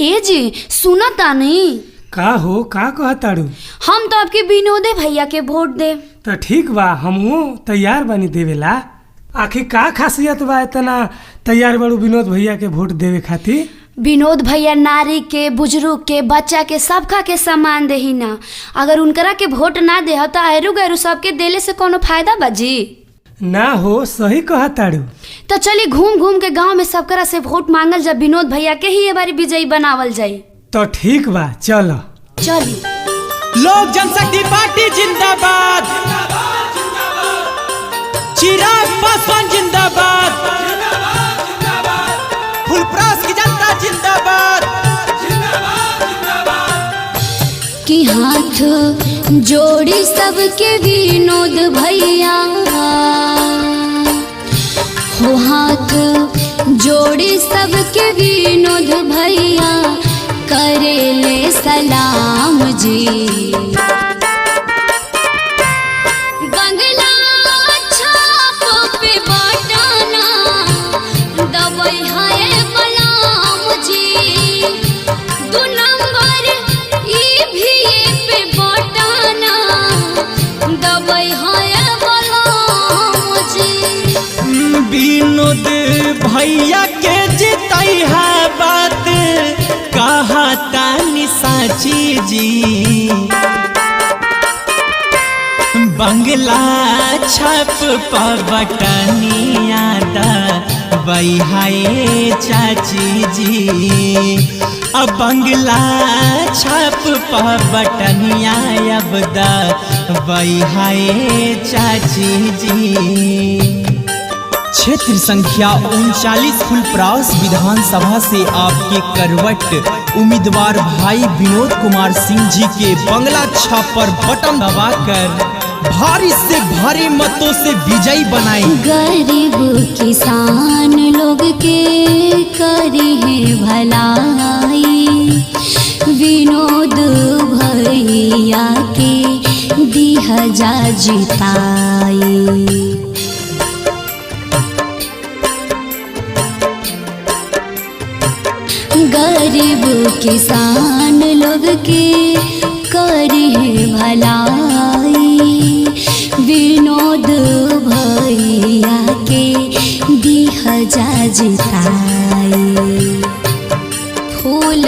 ए जी सुना तानी का हो का कहताड़ू? हम तो आपके विनोदे भैया के वोट दे। तो ठीक बा, हमहू तैयार बनी देवेला। आखिर का खासियत बा इतना तैयार बड़ू विनोद भैया के वोट देवे खातिर? विनोद भैया नारी के, बुजुर्ग के, बच्चा के सबका के सम्मान दे ही ना। अगर उनकरा के वोट ना दे तो आयरू गैरू सबके देले से कोनो फायदा बाजी ना हो, सही कहताड़ू। तो चलिए घूम घूम के गांव में सबकरा से वोट मांगल जब विनोद भैया के ही ये बारी विजयी बनावल जाये। तो ठीक बा, चलो चलिए। लोक जनशक्ति पार्टी जिंदाबाद, चिराग पासवान जिंदाबाद, फुलप्रास की जनता जिंदाबाद। कि हाथ जोड़ी सबके विनोद भैया हो, हाथ जोड़ी सबके विनोद भैया करेले सलाम जी। बंगला छाप पे बटाना दबई है बलाम जी। 2 नंबर EVA पे बटाना दबई है बलाम जी। विनोद भैया के जिताई है बात कहा तानी साची जी। बंगला छाप पर बटनिया दबई है चाची जी। अब बंगला छाप पर बटनिया अब दबई है चाची जी। क्षेत्र संख्या 39 फुलप्रास विधानसभा से आपके करवट उम्मीदवार भाई विनोद कुमार सिंह जी के बंगला छाप पर बटन दबाकर भारी से भारी मतों से विजयी बनाए। गरीब किसान लोग के करी है भलाई, विनोद भैया के दिया जा जिताई। गरीब किसान लोग के करी है भलाई, विनोद भैया के दिया जा जिताई। फूल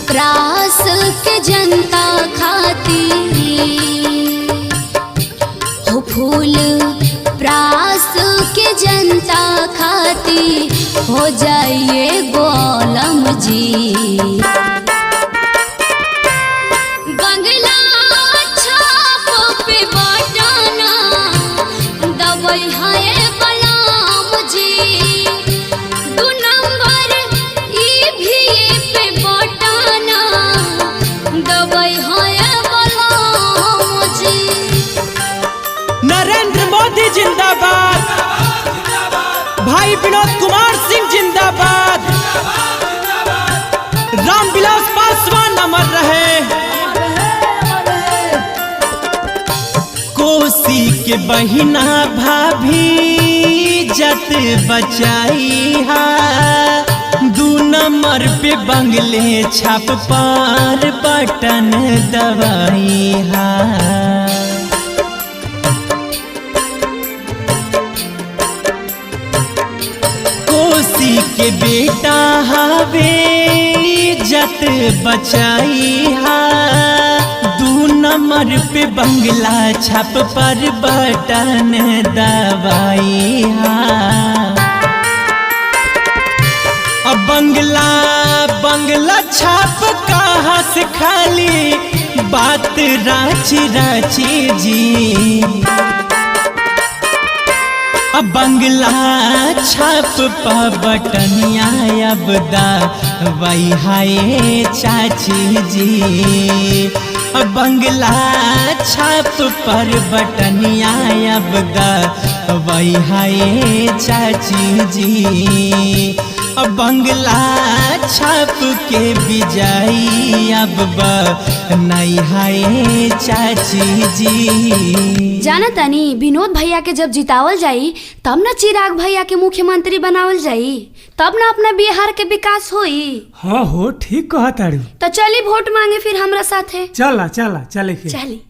प्रास के जनता खातिर हो, फूल प्रास के जनता खातिर हो जाइए गोलम जी। बंगला छाप पे बटाना दबई है बलाम जी। 2 नंबर EVA पे बटाना दबई है बलाम जी। नरेंद्र मोदी जिंदाबाद, भाई विनोद कुमार सिंह जिंदाबाद, रामविलास पासवान अमर रहे। कोसी के बहिना भाभी जत बचाई हा, 2 नंबर पे बंगले छाप पर बटन दबाई हा। कोसी के बेटा हवे इज्जत बचाई हा, 2 नंबर पे बंगला छाप पर बटन दबाई हा। अब बंगला छाप कहाँ से खाली बात रांची रांची जी। अब बंगला छाप पर बटनिया अब दबई है चाची जी। अब बंगला छाप पर बटनिया अब दबई है चाची जी। अब बंगला छाप के विजयी अब बनाई है चाची जी। जाना तानी विनोद भैया के जब जितावल जाई तब न चिराग भैया के मुख्यमंत्री बनावल जाई। तब ना अपना बिहार के विकास होई। हाँ हो ठीक कहताड़ी। तो चली वोट मांगे फिर हमरा साथे। चला चला चले के। चली।